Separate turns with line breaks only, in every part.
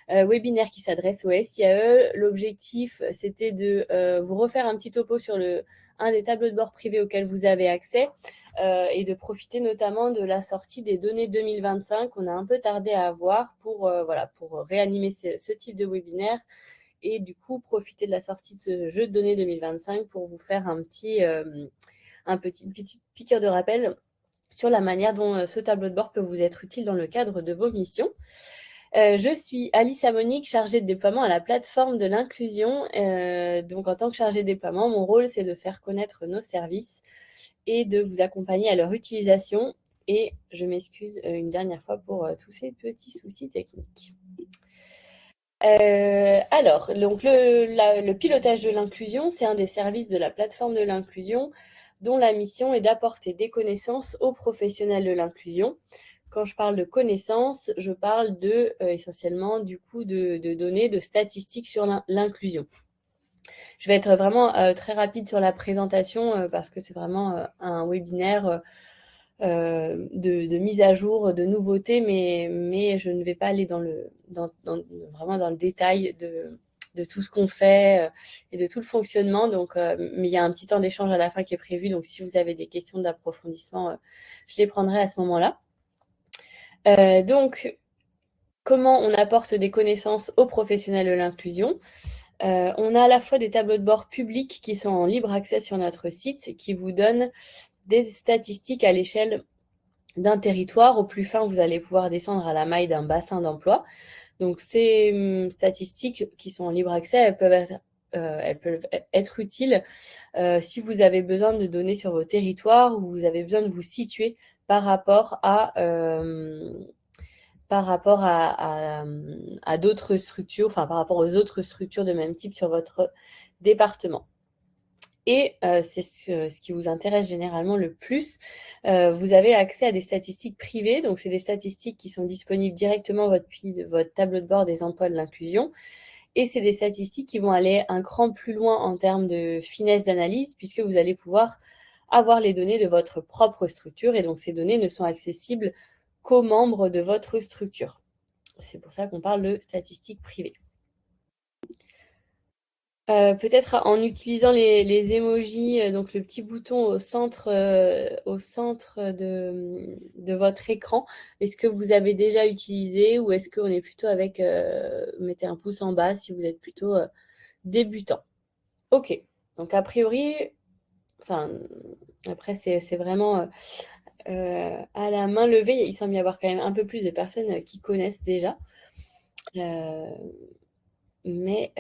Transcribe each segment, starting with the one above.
webinaire qui s'adresse aux SIAE. L'objectif, c'était de vous refaire un petit topo sur un des tableaux de bord privés auxquels vous avez accès et de profiter notamment de la sortie des données 2025 qu'on a un peu tardé à avoir pour réanimer ce type de webinaire et du coup profiter de la sortie de ce jeu de données 2025 pour vous faire une petite piqûre de rappel sur la manière dont ce tableau de bord peut vous être utile dans le cadre de vos missions. Je suis Alice Amonique, chargée de déploiement à la plateforme de l'inclusion. Donc, en tant que chargée de déploiement, mon rôle, c'est de faire connaître nos services et de vous accompagner à leur utilisation. Et je m'excuse une dernière fois pour tous ces petits soucis techniques. Alors, donc le pilotage de l'inclusion, c'est un des services de la plateforme de l'inclusion dont la mission est d'apporter des connaissances aux professionnels de l'inclusion. Quand je parle de connaissances, je parle essentiellement du coup de données, de statistiques sur l'inclusion. Je vais être vraiment très rapide sur la présentation parce que c'est vraiment un webinaire de mise à jour, de nouveautés, mais je ne vais pas aller vraiment dans le détail de tout ce qu'on fait et de tout le fonctionnement. Donc, mais il y a un petit temps d'échange à la fin qui est prévu. Donc, si vous avez des questions d'approfondissement, je les prendrai à ce moment-là. Donc, comment on apporte des connaissances aux professionnels de l'inclusion? On a à la fois des tableaux de bord publics qui sont en libre accès sur notre site, qui vous donnent des statistiques à l'échelle d'un territoire. Au plus fin, vous allez pouvoir descendre à la maille d'un bassin d'emploi. Donc, ces statistiques qui sont en libre accès, elles peuvent être utiles si vous avez besoin de données sur vos territoires ou vous avez besoin de vous situer par rapport à d'autres structures, enfin par rapport aux autres structures de même type sur votre département. Et c'est ce qui vous intéresse généralement le plus. Vous avez accès à des statistiques privées. Donc, c'est des statistiques qui sont disponibles directement depuis votre tableau de bord des emplois de l'inclusion. Et c'est des statistiques qui vont aller un cran plus loin en termes de finesse d'analyse, puisque vous allez pouvoir avoir les données de votre propre structure. Et donc, ces données ne sont accessibles qu'aux membres de votre structure. C'est pour ça qu'on parle de statistiques privées. Peut-être en utilisant les emojis, donc le petit bouton au centre de votre écran. Est-ce que vous avez déjà utilisé ou est-ce qu'on est plutôt avec mettez un pouce en bas si vous êtes plutôt débutant. Ok, donc a priori, enfin après c'est vraiment à la main levée, il semble y avoir quand même un peu plus de personnes qui connaissent déjà. Mais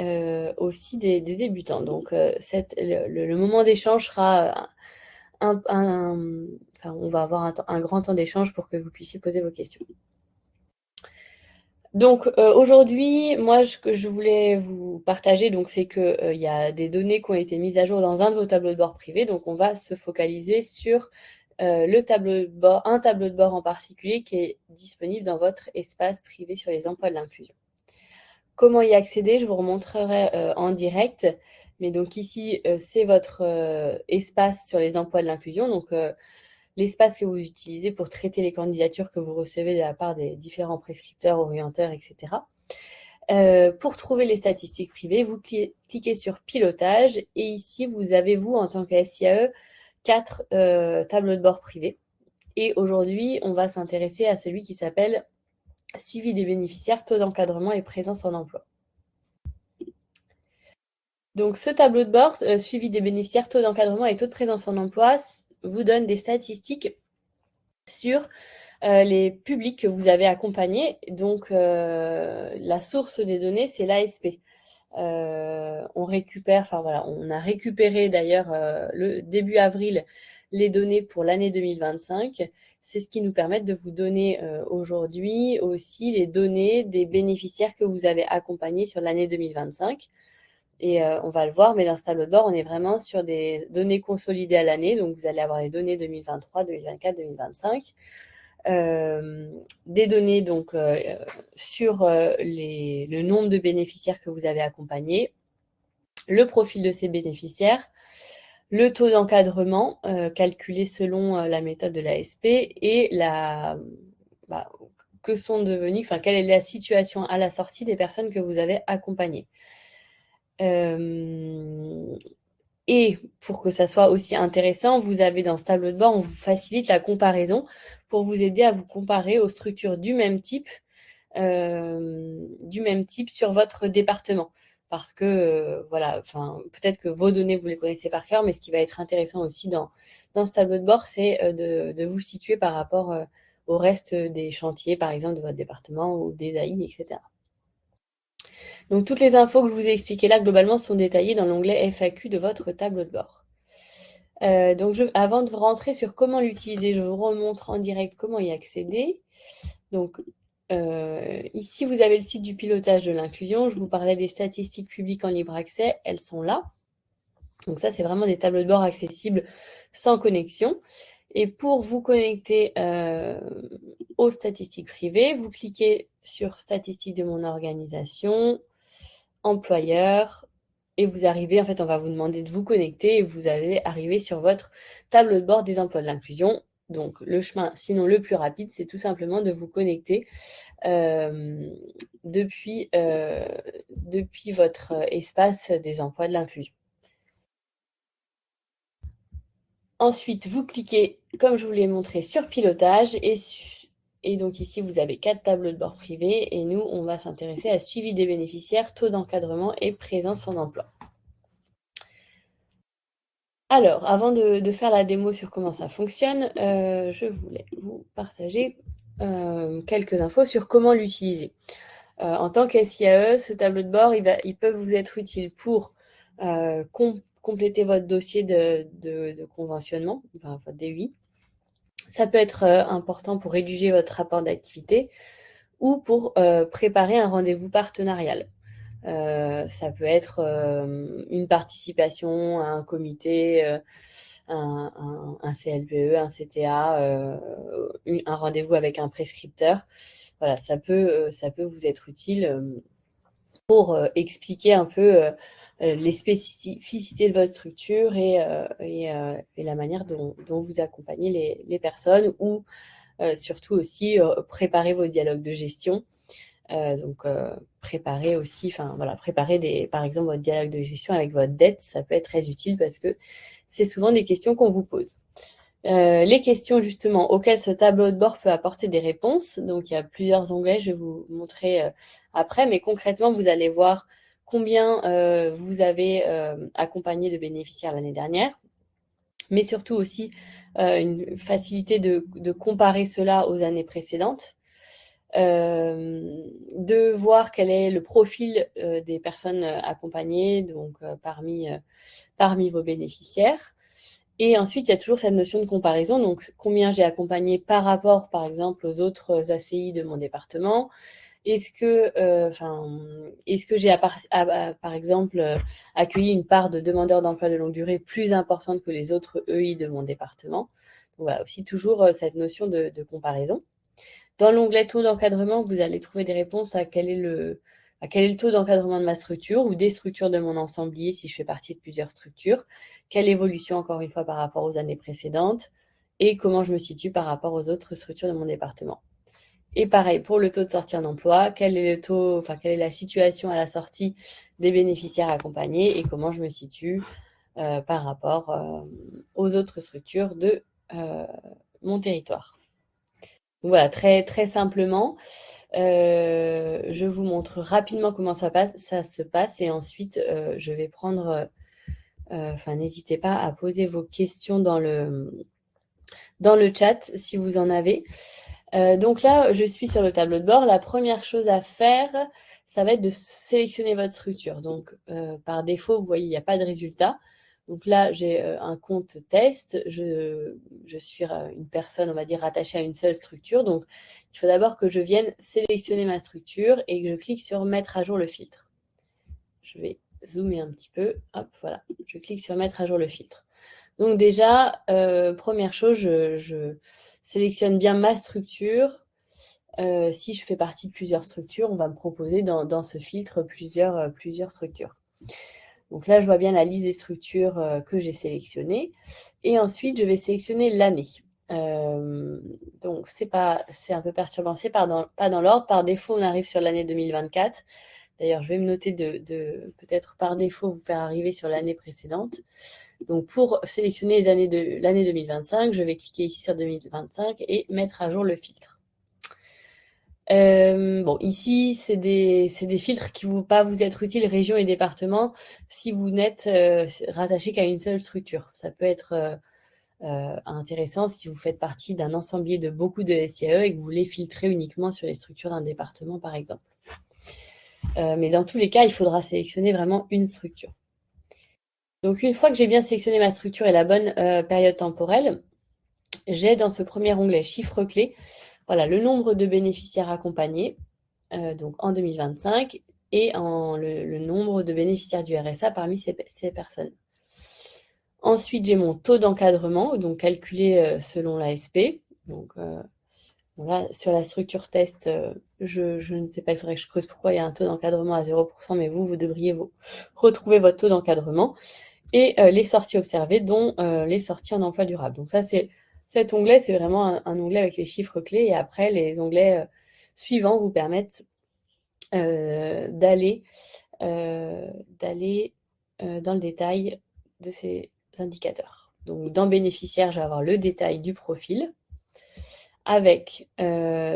aussi des débutants. Donc, le moment d'échange sera on va avoir un grand temps d'échange pour que vous puissiez poser vos questions. Donc, aujourd'hui, moi, ce que je voulais vous partager, donc, c'est qu'il y a des données qui ont été mises à jour dans un de vos tableaux de bord privés. Donc, on va se focaliser sur un tableau de bord en particulier qui est disponible dans votre espace privé sur les emplois de l'inclusion. Comment y accéder? Je vous remontrerai en direct. Mais donc ici, c'est votre espace sur les emplois de l'inclusion. Donc, l'espace que vous utilisez pour traiter les candidatures que vous recevez de la part des différents prescripteurs, orienteurs, etc. Pour trouver les statistiques privées, vous cliquez sur pilotage. Et ici, vous avez, vous, en tant que SIAE, 4 tableaux de bord privés. Et aujourd'hui, on va s'intéresser à celui qui s'appelle suivi des bénéficiaires, taux d'encadrement et présence en emploi. Donc, ce tableau de bord, suivi des bénéficiaires, taux d'encadrement et taux de présence en emploi, vous donne des statistiques sur les publics que vous avez accompagnés. Donc, la source des données, c'est l'ASP. On a récupéré d'ailleurs le début avril les données pour l'année 2025. C'est ce qui nous permet de vous donner aujourd'hui aussi les données des bénéficiaires que vous avez accompagnés sur l'année 2025. Et on va le voir, mais dans ce tableau de bord, on est vraiment sur des données consolidées à l'année. Donc, vous allez avoir les données 2023, 2024, 2025. Des données donc sur le nombre de bénéficiaires que vous avez accompagnés, le profil de ces bénéficiaires, le taux d'encadrement calculé selon la méthode de l'ASP et que sont devenus, enfin, quelle est la situation à la sortie des personnes que vous avez accompagnées. Et pour que ça soit aussi intéressant, vous avez dans ce tableau de bord, on vous facilite la comparaison pour vous aider à vous comparer aux structures du même type sur votre département. Parce que, voilà, peut-être que vos données, vous les connaissez par cœur, mais ce qui va être intéressant aussi dans ce tableau de bord, c'est de vous situer par rapport au reste des chantiers, par exemple, de votre département ou des AI, etc. Donc, toutes les infos que je vous ai expliquées là, globalement, sont détaillées dans l'onglet FAQ de votre tableau de bord. Donc, avant de rentrer sur comment l'utiliser, je vous remontre en direct comment y accéder. Donc, ici, vous avez le site du pilotage de l'inclusion. Je vous parlais des statistiques publiques en libre accès. Elles sont là. Donc ça, c'est vraiment des tableaux de bord accessibles sans connexion. Et pour vous connecter aux statistiques privées, vous cliquez sur statistiques de mon organisation, employeur, et vous arrivez, en fait, on va vous demander de vous connecter et vous allez arriver sur votre tableau de bord des emplois de l'inclusion. Donc, le chemin, sinon le plus rapide, c'est tout simplement de vous connecter depuis votre espace des emplois de l'inclusion. Ensuite, vous cliquez, comme je vous l'ai montré, sur pilotage et donc ici, vous avez 4 tableaux de bord privés et nous, on va s'intéresser à suivi des bénéficiaires, taux d'encadrement et présence en emploi. Alors, avant de faire la démo sur comment ça fonctionne, je voulais vous partager quelques infos sur comment l'utiliser. En tant qu'SIAE, ce tableau de bord, il peut vous être utile pour compléter votre dossier de conventionnement, enfin, votre DUI. Ça peut être important pour rédiger votre rapport d'activité ou pour préparer un rendez-vous partenarial. Ça peut être une participation à un comité, un CLPE, un CTA, un rendez-vous avec un prescripteur. Voilà, ça peut vous être utile pour expliquer un peu les spécificités de votre structure et la manière dont vous accompagnez les personnes ou surtout aussi préparer vos dialogues de gestion. Donc, préparer aussi, par exemple, votre dialogue de gestion avec votre dette, ça peut être très utile parce que c'est souvent des questions qu'on vous pose. Les questions justement auxquelles ce tableau de bord peut apporter des réponses. Donc, il y a plusieurs onglets, je vais vous montrer après, mais concrètement, vous allez voir combien vous avez accompagné de bénéficiaires l'année dernière, mais surtout aussi une facilité de comparer cela aux années précédentes. De voir quel est le profil des personnes accompagnées, donc parmi vos bénéficiaires. Et ensuite, il y a toujours cette notion de comparaison, donc combien j'ai accompagné par rapport, par exemple, aux autres ACI de mon département. Est-ce que j'ai, par exemple, accueilli une part de demandeurs d'emploi de longue durée plus importante que les autres EI de mon département? Donc voilà, aussi toujours cette notion de comparaison. Dans l'onglet taux d'encadrement, vous allez trouver des réponses à quel est le taux d'encadrement de ma structure ou des structures de mon ensemblier si je fais partie de plusieurs structures, quelle évolution encore une fois par rapport aux années précédentes et comment je me situe par rapport aux autres structures de mon département. Et pareil, pour le taux de sortie en emploi, quelle est la situation à la sortie des bénéficiaires accompagnés et comment je me situe par rapport aux autres structures de mon territoire. Donc voilà, très, très simplement, je vous montre rapidement comment ça se passe et ensuite, je vais prendre, n'hésitez pas à poser vos questions dans le chat si vous en avez. Donc là, je suis sur le tableau de bord. La première chose à faire, ça va être de sélectionner votre structure. Donc, par défaut, vous voyez, il n'y a pas de résultat. Donc là, j'ai un compte test. Je suis une personne, on va dire, rattachée à une seule structure. Donc, il faut d'abord que je vienne sélectionner ma structure et que je clique sur « Mettre à jour le filtre ». Je vais zoomer un petit peu. Hop, voilà. Je clique sur « Mettre à jour le filtre ». Donc déjà, première chose, je sélectionne bien ma structure. Si je fais partie de plusieurs structures, on va me proposer dans ce filtre plusieurs structures. Donc là, je vois bien la liste des structures que j'ai sélectionnées. Et ensuite, je vais sélectionner l'année. Donc c'est un peu perturbant, c'est pas dans l'ordre. Par défaut, on arrive sur l'année 2024. D'ailleurs, je vais me noter de peut-être par défaut vous faire arriver sur l'année précédente. Donc pour sélectionner l'année 2025, je vais cliquer ici sur 2025 et mettre à jour le filtre. Bon, ici, c'est des filtres qui vont pas vous être utiles, région et département, si vous n'êtes rattaché qu'à une seule structure. Ça peut être intéressant si vous faites partie d'un ensemblier de beaucoup de SIAE et que vous voulez filtrer uniquement sur les structures d'un département, par exemple. Mais dans tous les cas, il faudra sélectionner vraiment une structure. Donc, une fois que j'ai bien sélectionné ma structure et la bonne période temporelle, j'ai dans ce premier onglet chiffres clés, voilà, le nombre de bénéficiaires accompagnés, donc en 2025, et le nombre de bénéficiaires du RSA parmi ces personnes. Ensuite, j'ai mon taux d'encadrement, donc calculé selon l'ASP. Donc, là, sur la structure test, je ne sais pas, il faudrait que je creuse pourquoi il y a un taux d'encadrement à 0%, mais vous devriez retrouver votre taux d'encadrement. Et les sorties observées, dont les sorties en emploi durable. Donc ça, cet onglet, c'est vraiment un onglet avec les chiffres clés. Et après, les onglets suivants vous permettent d'aller dans le détail de ces indicateurs. Donc dans bénéficiaire, je vais avoir le détail du profil avec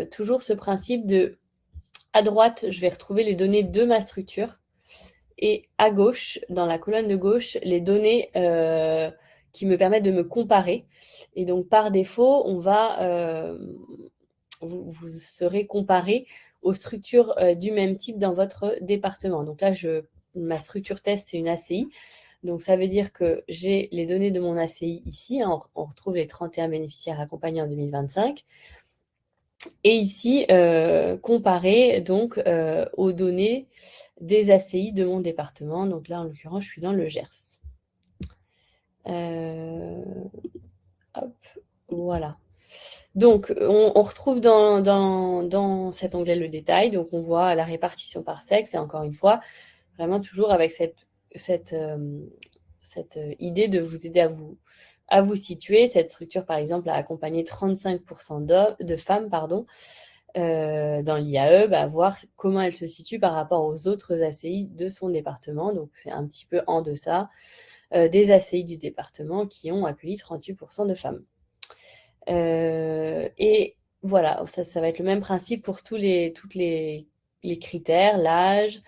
toujours ce principe de, à droite, je vais retrouver les données de ma structure et à gauche, dans la colonne de gauche, les données qui me permettent de me comparer. Et donc par défaut, vous serez comparé aux structures du même type dans votre département. Donc là, ma structure test, c'est une ACI. Donc, ça veut dire que j'ai les données de mon ACI ici. Hein, on retrouve les 31 bénéficiaires accompagnés en 2025. Et ici, comparé donc aux données des ACI de mon département. Donc là, en l'occurrence, je suis dans le Gers. Hop, voilà. Donc, on retrouve dans cet onglet le détail. Donc, on voit la répartition par sexe. Et encore une fois, vraiment toujours avec cette idée de vous aider à vous situer. Cette structure, par exemple, a accompagné 35% de femmes dans l'IAE, voir comment elle se situe par rapport aux autres ACI de son département. Donc, c'est un petit peu en deçà des ACI du département qui ont accueilli 38% de femmes. Et voilà, ça va être le même principe pour tous les critères, l'âge,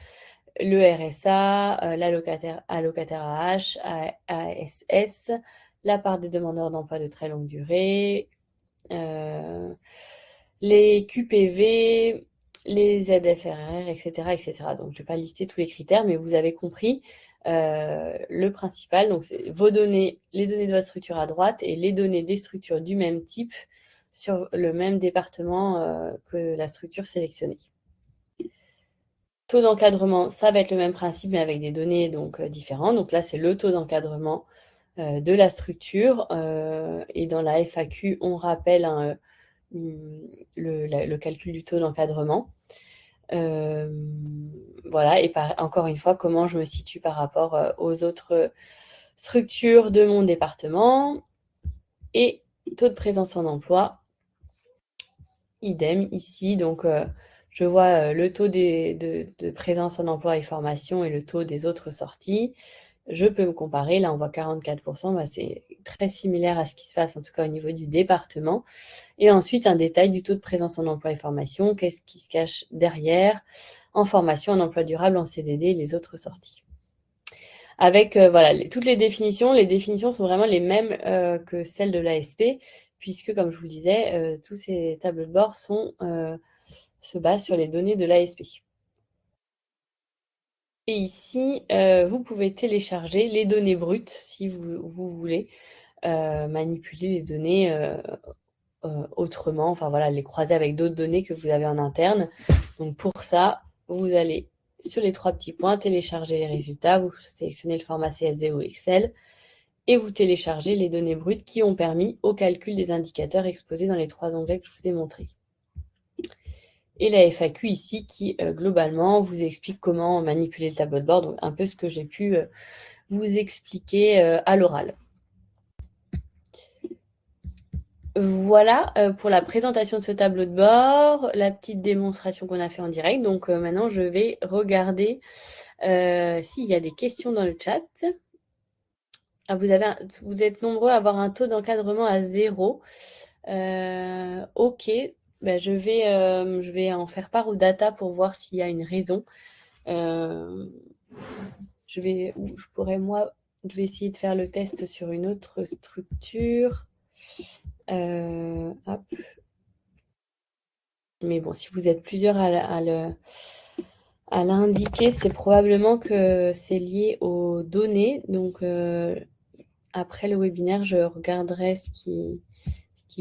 le RSA, l'allocataire AH, ASS, la part des demandeurs d'emploi de très longue durée, les QPV, les ZFRR, etc., etc. Donc, je ne vais pas lister tous les critères, mais vous avez compris le principal. Donc, c'est vos données, les données de votre structure à droite et les données des structures du même type sur le même département que la structure sélectionnée. Taux d'encadrement, ça va être le même principe, mais avec des données donc différentes. Donc là, c'est le taux d'encadrement de la structure. Et dans la FAQ, on rappelle le calcul du taux d'encadrement. Voilà, et encore une fois, comment je me situe par rapport aux autres structures de mon département. Et taux de présence en emploi, idem ici. Donc, je vois le taux de présence en emploi et formation et le taux des autres sorties. Je peux me comparer. Là, on voit 44%. C'est très similaire à ce qui se passe, en tout cas au niveau du département. Et ensuite, un détail du taux de présence en emploi et formation. Qu'est-ce qui se cache derrière en formation, en emploi durable, en CDD et les autres sorties. Avec voilà, toutes les définitions. Les définitions sont vraiment les mêmes que celles de l'ASP, puisque, comme je vous le disais, tous ces tableaux de bord se basent sur les données de l'ASP. Et ici, vous pouvez télécharger les données brutes si vous voulez manipuler les données autrement, enfin voilà, les croiser avec d'autres données que vous avez en interne. Donc pour ça, vous allez sur les 3 petits points, télécharger les résultats, vous sélectionnez le format CSV ou Excel et vous téléchargez les données brutes qui ont permis au calcul des indicateurs exposés dans les 3 onglets que je vous ai montrés. Et la FAQ ici qui, globalement, vous explique comment manipuler le tableau de bord, donc un peu ce que j'ai pu vous expliquer à l'oral. voilà pour la présentation de ce tableau de bord, la petite démonstration qu'on a fait en direct. Donc maintenant, je vais regarder s'il y a des questions dans le chat. Ah, vous êtes nombreux à avoir un taux d'encadrement à 0. Ok, ben, je vais en faire part aux data pour voir s'il y a une raison. Je vais essayer de faire le test sur une autre structure. Hop. Mais bon, si vous êtes plusieurs à l'indiquer, c'est probablement que c'est lié aux données. Donc, après le webinaire, je regarderai ce qui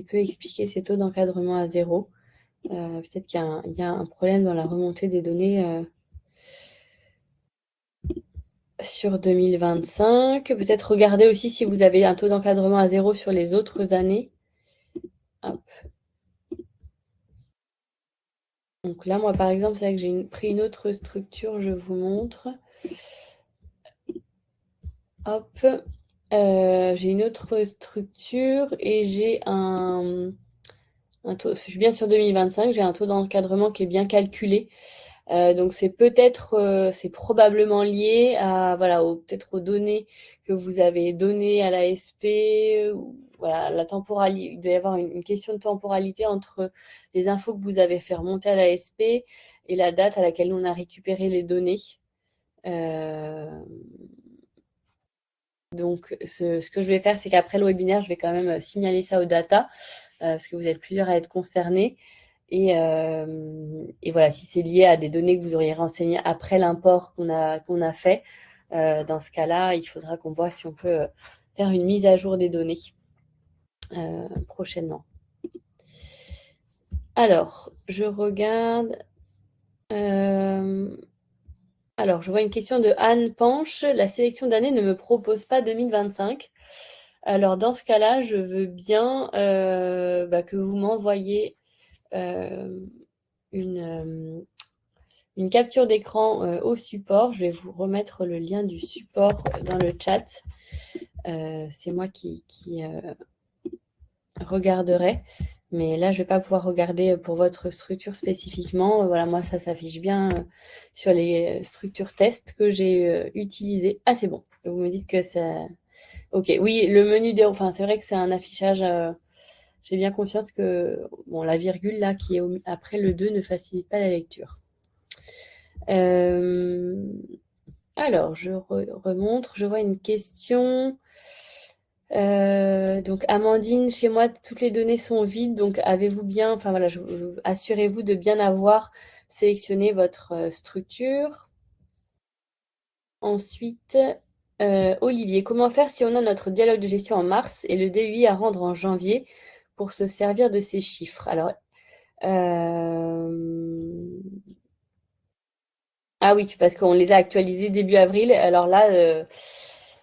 peut expliquer ces taux d'encadrement à 0. Peut-être qu'il y a un problème dans la remontée des données sur 2025. Peut-être regarder aussi si vous avez un taux d'encadrement à 0 sur les autres années. Hop. Donc là, moi, par exemple, c'est vrai que j'ai pris une autre structure, je vous montre. Hop. J'ai une autre structure et j'ai un taux, je suis bien sur 2025, j'ai un taux d'encadrement qui est bien calculé. Donc c'est c'est probablement lié à peut-être aux données que vous avez données à l'ASP. Voilà, la temporalité. Il doit y avoir une question de temporalité entre les infos que vous avez fait remonter à l'ASP et la date à laquelle on a récupéré les données. Donc ce que je vais faire, c'est qu'après le webinaire, je vais quand même signaler ça aux data parce que vous êtes plusieurs à être concernés. Et voilà, si c'est lié à des données que vous auriez renseignées après l'import qu'on a fait, dans ce cas-là, il faudra qu'on voit si on peut faire une mise à jour des données prochainement. Alors, je regarde. Alors, je vois une question de Anne Panche. La sélection d'année ne me propose pas 2025. Alors, dans ce cas-là, je veux bien que vous m'envoyiez une capture d'écran au support. Je vais vous remettre le lien du support dans le chat. C'est moi qui regarderai. Mais là, je ne vais pas pouvoir regarder pour votre structure spécifiquement. Voilà, moi, ça s'affiche bien sur les structures tests que j'ai utilisées. Ah, c'est bon. Vous me dites que ça... Ok, oui, le menu des... Enfin, c'est vrai que c'est un affichage... J'ai bien conscience que bon, la virgule là qui est après le 2 ne facilite pas la lecture. Alors, je remontre. Je vois une question. Donc, Amandine, chez moi, toutes les données sont vides. Donc, avez-vous bien... Enfin, voilà, assurez-vous de bien avoir sélectionné votre structure. Ensuite, Olivier, comment faire si on a notre dialogue de gestion en mars et le DUI à rendre en janvier pour se servir de ces chiffres? Alors, ah oui, parce qu'on les a actualisés début avril. Alors là,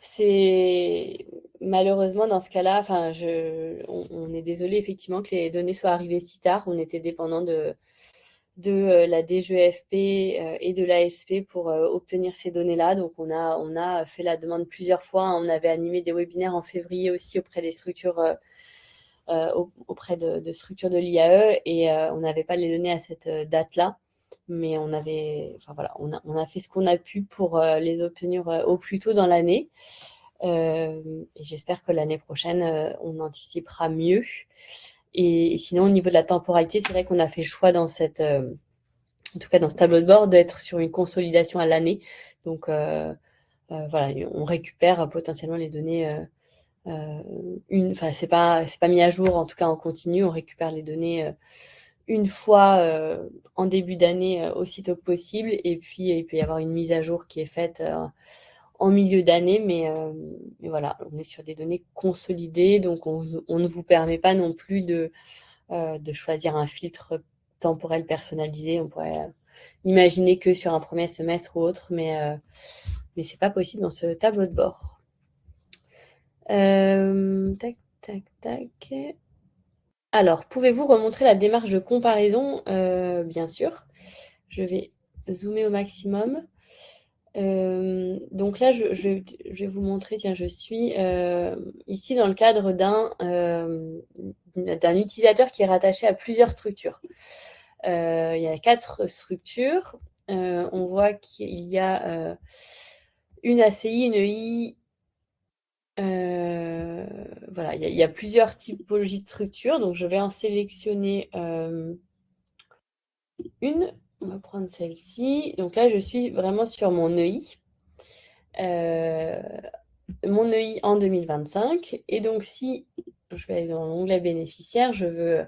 c'est malheureusement dans ce cas-là, enfin, on est désolé effectivement que les données soient arrivées si tard. On était dépendant de la DGEFP et de l'ASP pour obtenir ces données-là. Donc on a fait la demande plusieurs fois. On avait animé des webinaires en février aussi auprès des structures auprès de structures de l'IAE et on n'avait pas les données à cette date-là. Mais on a fait ce qu'on a pu pour les obtenir au plus tôt dans l'année. Et j'espère que l'année prochaine, on anticipera mieux. Et sinon, au niveau de la temporalité, c'est vrai qu'on a fait le choix en tout cas dans ce tableau de bord, d'être sur une consolidation à l'année. Donc voilà, on récupère potentiellement les données. C'est pas mis à jour, en tout cas en continu. On récupère les données une fois en début d'année, aussitôt que possible. Et puis, il peut y avoir une mise à jour qui est faite en milieu d'année. Mais voilà, on est sur des données consolidées. Donc, on ne vous permet pas non plus de choisir un filtre temporel personnalisé. On pourrait imaginer que sur un premier semestre ou autre, mais c'est pas possible dans ce tableau de bord. Tac, tac, tac. Alors, pouvez-vous remontrer la démarche de comparaison? Bien sûr. Je vais zoomer au maximum. Donc là, je vais vous montrer, tiens, je suis ici dans le cadre d'un utilisateur qui est rattaché à plusieurs structures. Il y a 4 structures. On voit qu'il y a une ACI, une EI. Voilà, il y a plusieurs typologies de structures, donc je vais en sélectionner une. On va prendre celle-ci. Donc là, je suis vraiment sur mon EI. Mon EI en 2025. Et donc, si je vais aller dans l'onglet bénéficiaire, je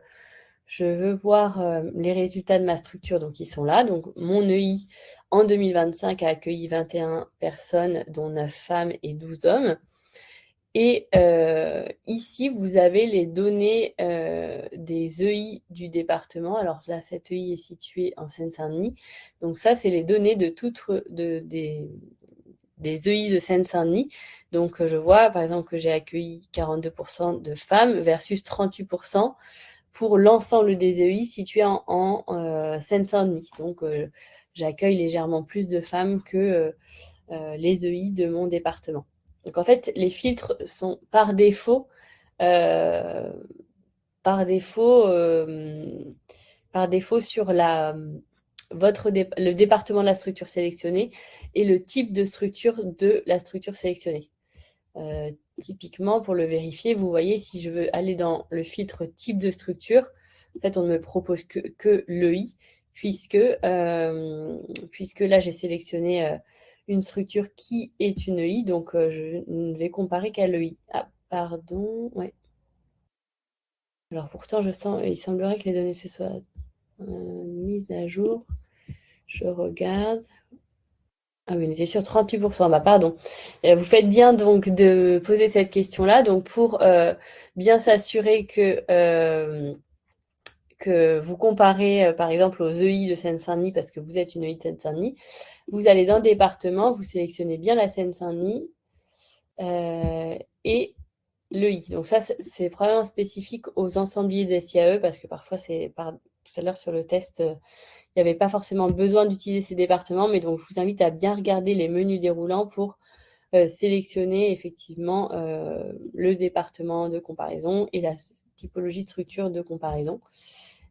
veux voir les résultats de ma structure, donc ils sont là. Donc, mon EI en 2025 a accueilli 21 personnes, dont 9 femmes et 12 hommes. Et ici, vous avez les données des EI du département. Alors là, cette EI est située en Seine-Saint-Denis. Donc ça, c'est les données de des EI de Seine-Saint-Denis. Donc je vois par exemple que j'ai accueilli 42% de femmes versus 38% pour l'ensemble des EI situés en Seine-Saint-Denis. Donc j'accueille légèrement plus de femmes que les EI de mon département. Donc en fait, les filtres sont par défaut, euh, par défaut, sur le département de la structure sélectionnée et le type de structure de la structure sélectionnée. Typiquement, pour le vérifier, vous voyez, si je veux aller dans le filtre type de structure, en fait, on ne me propose que l'EI, puisque là, j'ai sélectionné une structure qui est une EI, donc je ne vais comparer qu'à l'EI. Ah, pardon, ouais. Alors pourtant, il semblerait que les données se soient mises à jour. Je regarde. Ah oui, on était sur 38%. Bah pardon. Vous faites bien donc de poser cette question-là. Donc pour bien s'assurer que vous comparez par exemple aux EI de Seine-Saint-Denis, parce que vous êtes une EI de Seine-Saint-Denis, vous allez dans le département, vous sélectionnez bien la Seine-Saint-Denis et l'EI. Donc ça, c'est probablement spécifique aux ensembliers des SIAE, parce que parfois, tout à l'heure sur le test, il n'y avait pas forcément besoin d'utiliser ces départements, mais donc je vous invite à bien regarder les menus déroulants pour sélectionner effectivement le département de comparaison et la typologie de structure de comparaison.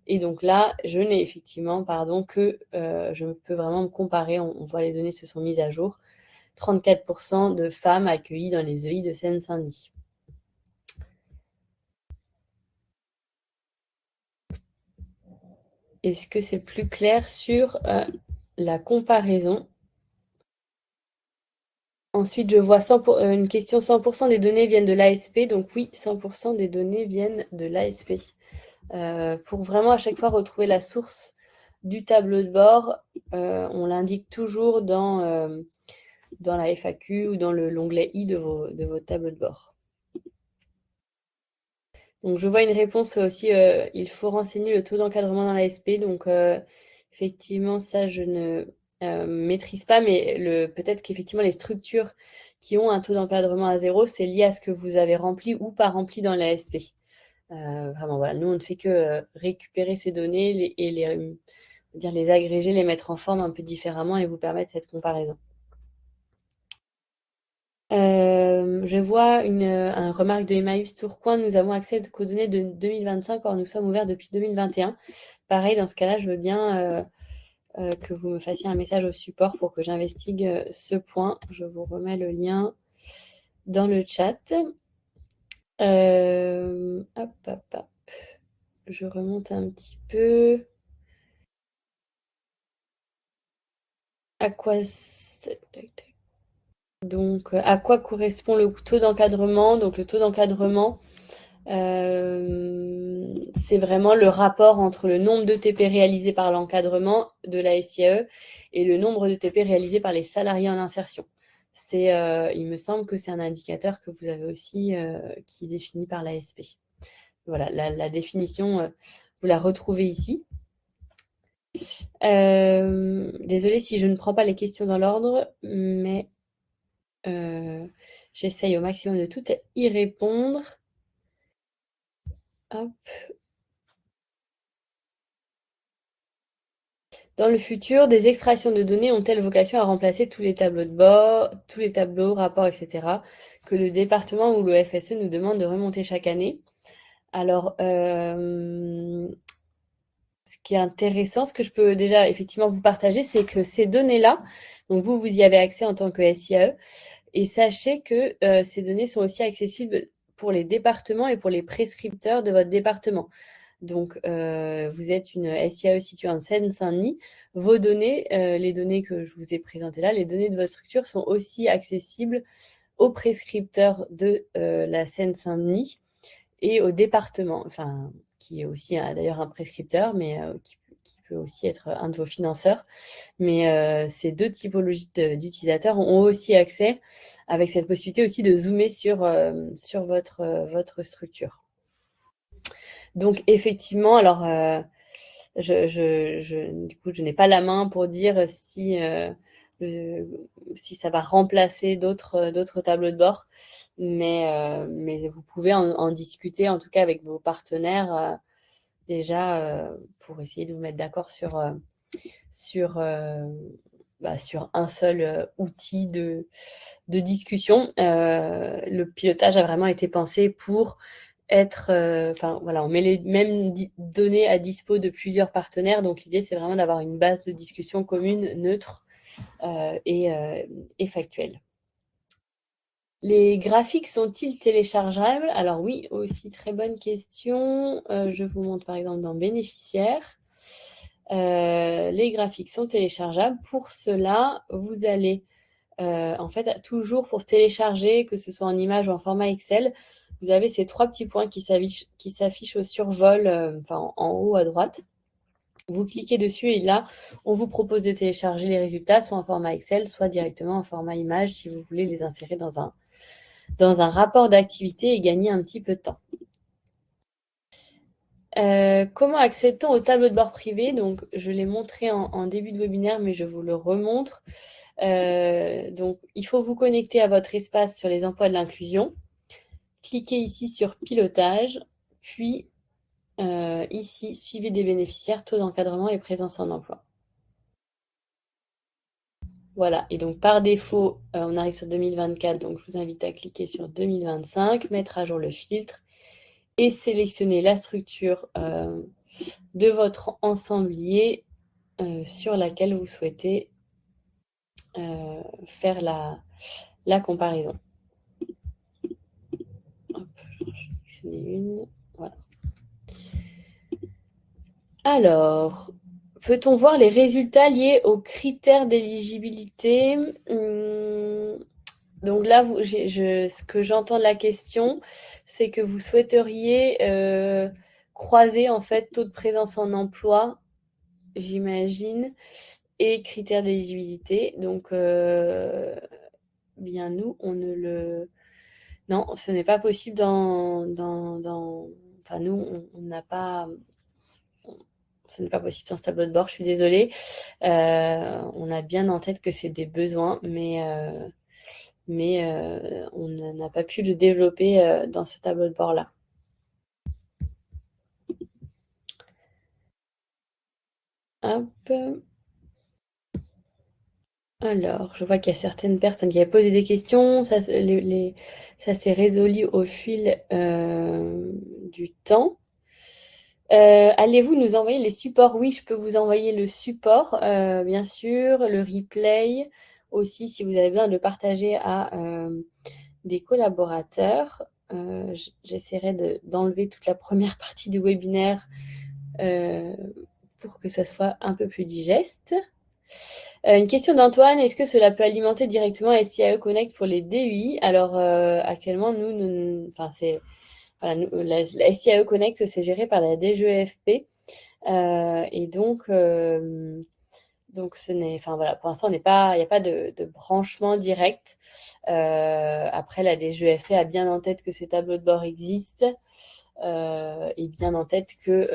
Et donc là, je n'ai effectivement, que je peux vraiment me comparer. On voit les données se sont mises à jour. 34% de femmes accueillies dans les EI de Seine-Saint-Denis. Est-ce que c'est plus clair sur la comparaison? Ensuite, je vois une question, 100% des données viennent de l'ASP. Donc oui, 100% des données viennent de l'ASP. Pour vraiment à chaque fois retrouver la source du tableau de bord, on l'indique toujours dans la FAQ ou dans l'onglet I de vos tableaux de bord. Donc je vois une réponse aussi, il faut renseigner le taux d'encadrement dans l'ASP. Donc effectivement, ça je ne maîtrise pas, mais peut-être qu'effectivement les structures qui ont un taux d'encadrement à 0, c'est lié à ce que vous avez rempli ou pas rempli dans l'ASP. Vraiment, voilà, nous on ne fait que récupérer ces données et les agréger, les mettre en forme un peu différemment et vous permettre cette comparaison. Je vois une remarque de Emmaüs Tourcoing. Nous avons accès qu'aux données de 2025, or nous sommes ouverts depuis 2021. Pareil, dans ce cas-là, je veux bien que vous me fassiez un message au support pour que j'investigue ce point. Je vous remets le lien dans le chat. Hop, hop, hop. Je remonte un petit peu. À quoi Donc, à quoi correspond le taux d'encadrement? Donc, le taux d'encadrement, c'est vraiment le rapport entre le nombre de TP réalisés par l'encadrement de la SIAE et le nombre de TP réalisés par les salariés en insertion. Il me semble que c'est un indicateur que vous avez aussi qui est défini par l'ASP. Voilà, la définition, vous la retrouvez ici. Désolée si je ne prends pas les questions dans l'ordre, mais j'essaye au maximum de tout y répondre. Hop. Dans le futur, des extractions de données ont-elles vocation à remplacer tous les tableaux de bord, tous les tableaux, rapports, etc., que le département ou le FSE nous demande de remonter chaque année? Alors, ce qui est intéressant, ce que je peux déjà effectivement vous partager, c'est que ces données-là, donc vous y avez accès en tant que SIAE, et sachez que ces données sont aussi accessibles pour les départements et pour les prescripteurs de votre département. Donc, vous êtes une SIAE située en Seine-Saint-Denis. Vos données, les données que je vous ai présentées là, les données de votre structure sont aussi accessibles aux prescripteurs de la Seine-Saint-Denis et au département, enfin, qui est aussi d'ailleurs un prescripteur, mais qui peut aussi être un de vos financeurs. Mais ces deux typologies d'utilisateurs ont aussi accès avec cette possibilité aussi de zoomer sur votre structure. Donc effectivement, alors du coup, je n'ai pas la main pour dire si ça va remplacer d'autres tableaux de bord, mais vous pouvez en discuter en tout cas avec vos partenaires déjà pour essayer de vous mettre d'accord sur un seul outil de discussion. Le pilotage a vraiment été pensé pour être, enfin voilà, on met les mêmes données à dispo de plusieurs partenaires, donc l'idée c'est vraiment d'avoir une base de discussion commune, neutre et factuelle. Les graphiques sont-ils téléchargeables? Alors oui, aussi très bonne question. Je vous montre par exemple dans bénéficiaires. Les graphiques sont téléchargeables. Pour cela, vous allez en fait toujours pour télécharger, que ce soit en image ou en format Excel, vous avez ces trois petits points qui s'affichent au survol, enfin en haut à droite. Vous cliquez dessus et là, on vous propose de télécharger les résultats, soit en format Excel, soit directement en format image, si vous voulez les insérer dans un rapport d'activité et gagner un petit peu de temps. Comment accède-t-on au tableau de bord privé? Donc, je l'ai montré en début de webinaire, mais je vous le remontre. Donc, il faut vous connecter à votre espace sur les emplois de l'inclusion. Cliquez ici sur pilotage, puis ici, suivi des bénéficiaires, taux d'encadrement et présence en emploi. Voilà, et donc par défaut, on arrive sur 2024, donc je vous invite à cliquer sur 2025, mettre à jour le filtre et sélectionner la structure de votre ensemblier sur laquelle vous souhaitez faire la comparaison. Hop, je vais sélectionner une, voilà. Alors, peut-on voir les résultats liés aux critères d'éligibilité? Donc là, ce que j'entends de la question, c'est que vous souhaiteriez croiser en fait taux de présence en emploi, j'imagine, et critères d'éligibilité. Donc, bien nous, on ne le... Non, ce n'est pas possible Enfin, nous, on n'a pas... Ce n'est pas possible dans ce tableau de bord, je suis désolée. On a bien en tête que c'est des besoins, mais on n'a pas pu le développer dans ce tableau de bord-là. Hop. Alors, je vois qu'il y a certaines personnes qui avaient posé des questions. Ça s'est résolu au fil du temps. Allez-vous nous envoyer les supports? Oui, je peux vous envoyer le support, bien sûr, le replay aussi, si vous avez besoin de le partager à des collaborateurs. J'essaierai d'enlever toute la première partie du webinaire pour que ça soit un peu plus digeste. Une question d'Antoine, est-ce que cela peut alimenter directement SIAE Connect pour les DUI? Alors actuellement, enfin c'est voilà, la SIAE Connect, c'est géré par la DGEFP et donc ce n'est, enfin voilà, pour l'instant il n'y a pas de branchement direct. Après la DGEFP a bien en tête que ces tableaux de bord existent et bien en tête que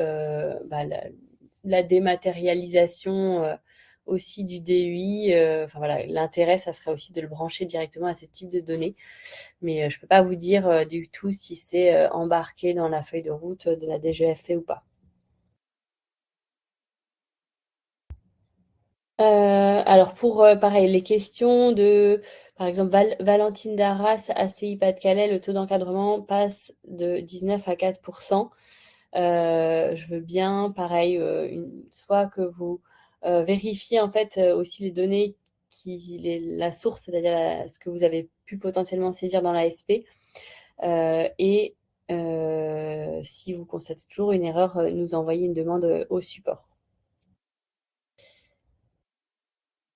la dématérialisation aussi du DUI, enfin voilà, l'intérêt, ça serait aussi de le brancher directement à ce type de données. Mais je ne peux pas vous dire du tout si c'est embarqué dans la feuille de route de la DGFP ou pas. Alors pour, pareil, les questions de, par exemple, Valentine Darras, ACI Pas-de-Calais, le taux d'encadrement passe de 19 à 4. Je veux bien, pareil, soit que vous vérifiez en fait aussi les données, la source, c'est-à-dire ce que vous avez pu potentiellement saisir dans l'ASP. Et si vous constatez toujours une erreur, nous envoyer une demande au support.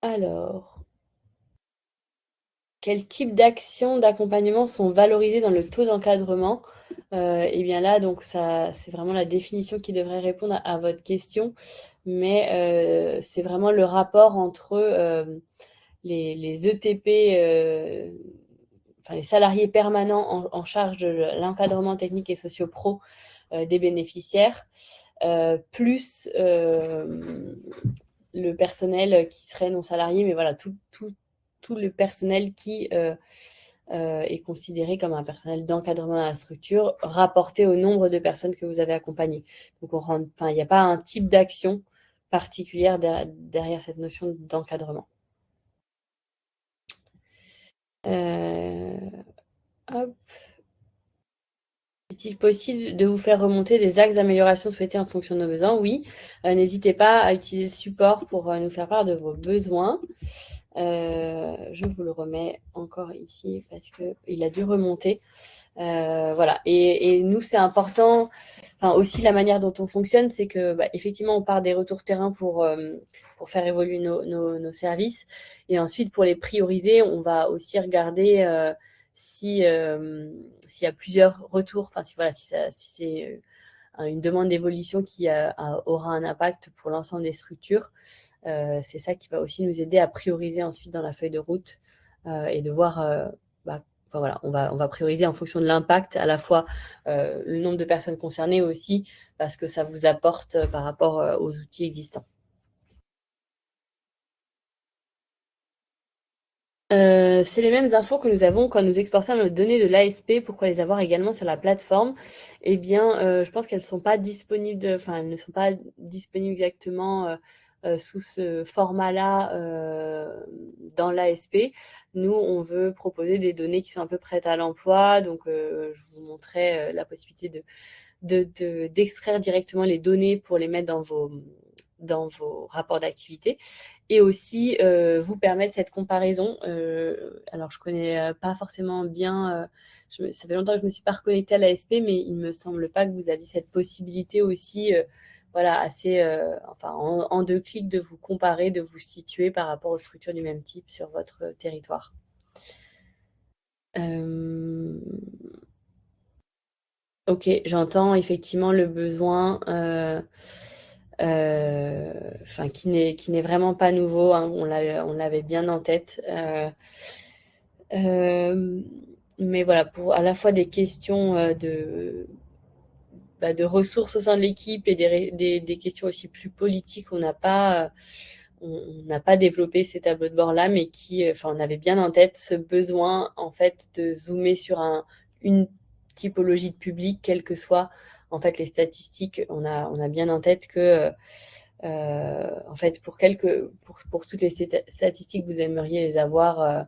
Alors, quel type d'actions d'accompagnement sont valorisées dans le taux d'encadrement? Eh bien là, donc ça, c'est vraiment la définition qui devrait répondre à votre question, mais c'est vraiment le rapport entre les ETP, enfin les salariés permanents en charge de l'encadrement technique et socio-pro des bénéficiaires, plus le personnel qui serait non salarié, mais voilà, tout le personnel qui est considéré comme un personnel d'encadrement à la structure, rapporté au nombre de personnes que vous avez accompagnées. Donc, il n'y a pas un type d'action particulière derrière cette notion d'encadrement. Euh, hop. Est-il possible de vous faire remonter des axes d'amélioration souhaités en fonction de nos besoins? Oui. N'hésitez pas à utiliser le support pour nous faire part de vos besoins. Je vous le remets encore ici parce qu'il a dû remonter. Voilà. Et nous, c'est important. Enfin, aussi, la manière dont on fonctionne, c'est que, effectivement, on part des retours terrain pour faire évoluer nos services. Et ensuite, pour les prioriser, on va aussi regarder si, s'il y a plusieurs retours, enfin, si c'est une demande d'évolution qui aura un impact pour l'ensemble des structures. C'est ça qui va aussi nous aider à prioriser ensuite dans la feuille de route et de voir, enfin, voilà, on va prioriser en fonction de l'impact, à la fois le nombre de personnes concernées aussi, parce que ça vous apporte par rapport aux outils existants. C'est les mêmes infos que nous avons quand nous exportons nos données de l'ASP. Pourquoi les avoir également sur la plateforme? Eh bien, je pense qu'elles sont pas disponibles, enfin, elles ne sont pas disponibles exactement sous ce format-là dans l'ASP. Nous, on veut proposer des données qui sont un peu prêtes à l'emploi. Donc, je vous montrais la possibilité d'extraire directement les données pour les mettre dans vos rapports d'activité et aussi vous permettre cette comparaison. Alors, je connais pas forcément bien, ça fait longtemps que je me suis pas reconnectée à l'ASP, mais il me semble pas que vous aviez cette possibilité aussi, voilà, assez, enfin, en 2 clics, de vous comparer, de vous situer par rapport aux structures du même type sur votre territoire. Euh, Ok, j'entends effectivement le besoin, enfin qui n'est vraiment pas nouveau, hein, on l'avait bien en tête. Euh, mais voilà, pour à la fois des questions de ressources au sein de l'équipe et des questions aussi plus politiques, on n'a pas développé ces tableaux de bord là, mais enfin, on avait bien en tête ce besoin en fait de zoomer sur une typologie de public, quelles que soient en fait les statistiques. On a bien en tête que en fait pour toutes les statistiques, vous aimeriez les avoir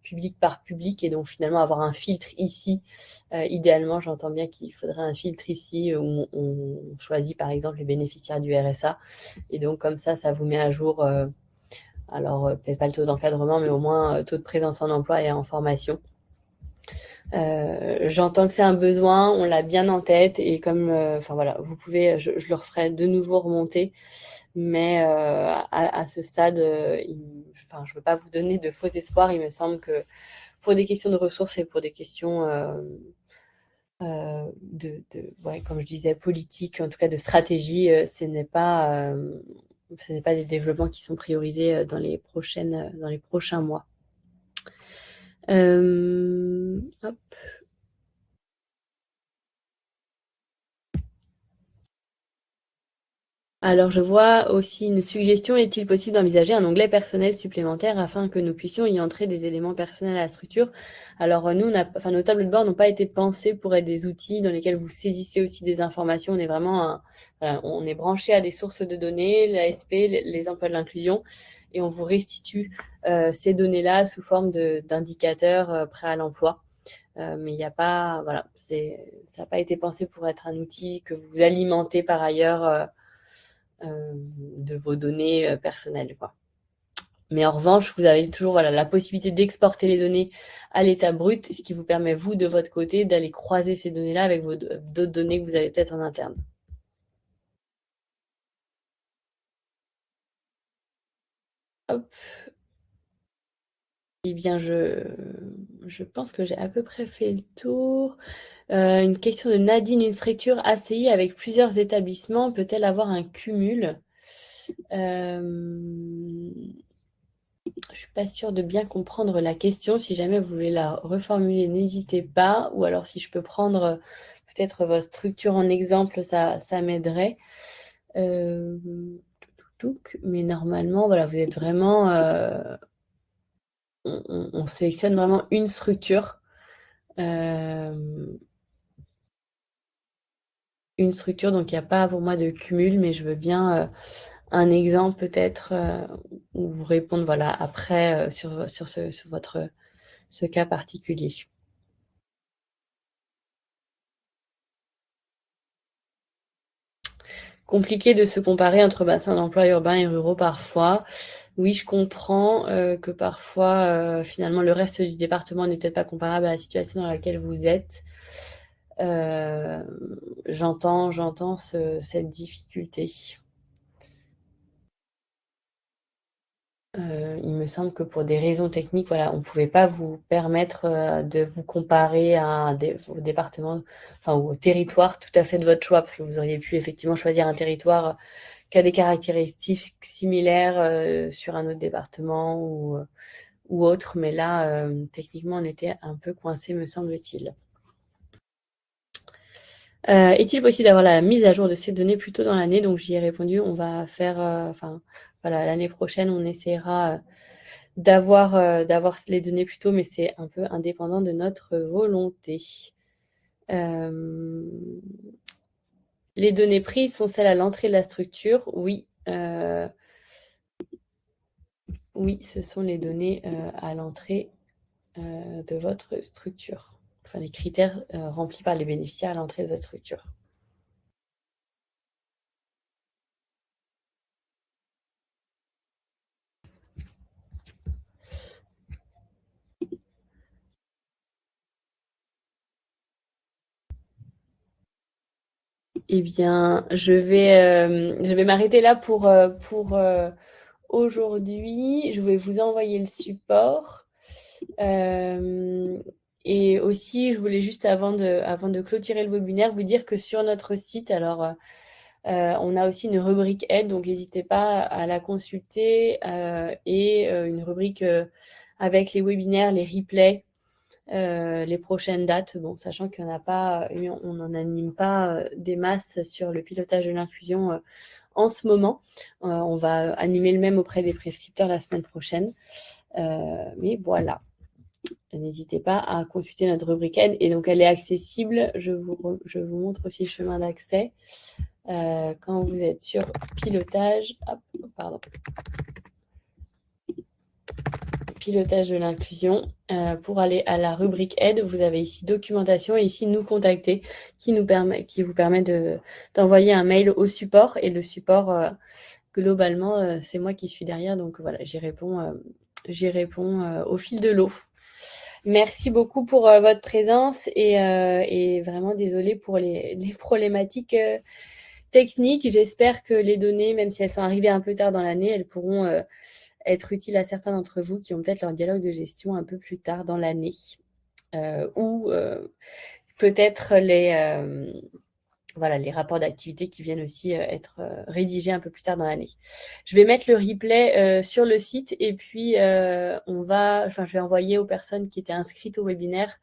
public par public et donc finalement avoir un filtre ici. Idéalement, j'entends bien qu'il faudrait un filtre ici où on choisit par exemple les bénéficiaires du RSA et donc comme ça vous met à jour. Alors, peut-être pas le taux d'encadrement, mais au moins taux de présence en emploi et en formation. J'entends que c'est un besoin, on l'a bien en tête et comme, enfin voilà, vous pouvez, je le referai de nouveau remonter, mais à ce stade, enfin, je veux pas vous donner de faux espoirs. Il me semble que pour des questions de ressources et pour des questions ouais, comme je disais, politique, en tout cas de stratégie, ce n'est pas des développements qui sont priorisés dans les prochains mois. Hop. Alors, je vois aussi une suggestion. Est-il possible d'envisager un onglet personnel supplémentaire afin que nous puissions y entrer des éléments personnels à la structure? Alors, nous, nos tableaux de bord n'ont pas été pensés pour être des outils dans lesquels vous saisissez aussi des informations. On est vraiment, voilà, on est branché à des sources de données, l'ASP, les emplois de l'inclusion, et on vous restitue ces données-là sous forme d'indicateurs prêts à l'emploi. Mais il n'y a pas, voilà, ça n'a pas été pensé pour être un outil que vous alimentez par ailleurs de vos données personnelles, quoi. Mais en revanche, vous avez toujours voilà, la possibilité d'exporter les données à l'état brut, ce qui vous permet, vous, de votre côté, d'aller croiser ces données-là avec d'autres données que vous avez peut-être en interne. Hop. Eh bien, je pense que j'ai à peu près fait le tour. Une question de Nadine. Une structure ACI avec plusieurs établissements peut-elle avoir un cumul? Je suis pas sûre de bien comprendre la question. Si jamais vous voulez la reformuler, n'hésitez pas. Ou alors si je peux prendre peut-être votre structure en exemple, ça m'aiderait. Mais normalement, voilà, vous êtes vraiment... on sélectionne vraiment une structure. Une structure, donc il n'y a pas pour moi de cumul, mais je veux bien un exemple peut-être où vous répondre voilà, après sur votre ce cas particulier. Compliqué de se comparer entre bassins d'emploi urbains et ruraux parfois. Oui, je comprends que parfois, finalement, le reste du département n'est peut-être pas comparable à la situation dans laquelle vous êtes. J'entends cette difficulté. Il me semble que pour des raisons techniques, voilà, on ne pouvait pas vous permettre de vous comparer au département, enfin au territoire tout à fait de votre choix, parce que vous auriez pu effectivement choisir un territoire qui a des caractéristiques similaires sur un autre département ou autre, mais là, techniquement, on était un peu coincé, me semble-t-il. Est-il possible d'avoir la mise à jour de ces données plus tôt dans l'année? Donc j'y ai répondu, on va faire, voilà, l'année prochaine, on essaiera d'avoir les données plus tôt, mais c'est un peu indépendant de notre volonté. Les données prises sont celles à l'entrée de la structure? Oui. Oui, ce sont les données à l'entrée de votre structure. Enfin, les critères remplis par les bénéficiaires à l'entrée de votre structure. Eh bien, je vais m'arrêter là pour aujourd'hui. Je vais vous envoyer le support. Et aussi, je voulais juste, avant de clôturer le webinaire, vous dire que sur notre site, alors, on a aussi une rubrique aide, donc n'hésitez pas à la consulter, et une rubrique avec les webinaires, les replays, les prochaines dates, bon, sachant qu'on n'a pas, on n'en anime pas des masses sur le pilotage de l'inclusion en ce moment. On va animer le même auprès des prescripteurs la semaine prochaine. Mais voilà, n'hésitez pas à consulter notre rubrique aide. Et donc, elle est accessible. Je vous montre aussi le chemin d'accès. Quand vous êtes sur pilotage, pilotage de l'inclusion, pour aller à la rubrique aide, vous avez ici documentation et ici nous contacter qui vous permet d'envoyer un mail au support, et le support globalement c'est moi qui suis derrière, donc voilà, j'y réponds au fil de l'eau. Merci beaucoup pour votre présence et vraiment désolée pour les problématiques techniques. J'espère que les données, même si elles sont arrivées un peu tard dans l'année, elles pourront être utiles à certains d'entre vous qui ont peut-être leur dialogue de gestion un peu plus tard dans l'année, ou peut-être les rapports d'activité qui viennent aussi être rédigés un peu plus tard dans l'année. Je vais mettre le replay sur le site, et puis je vais envoyer aux personnes qui étaient inscrites au webinaire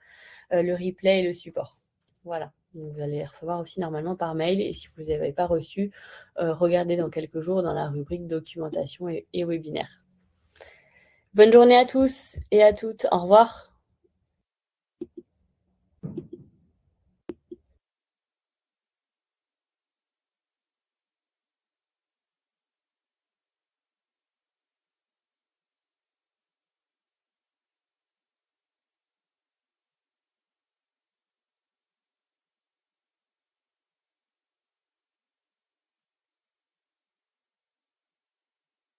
le replay et le support. Voilà. Vous allez les recevoir aussi normalement par mail. Et si vous ne les avez pas reçus, regardez dans quelques jours dans la rubrique documentation et webinaire. Bonne journée à tous et à toutes. Au revoir.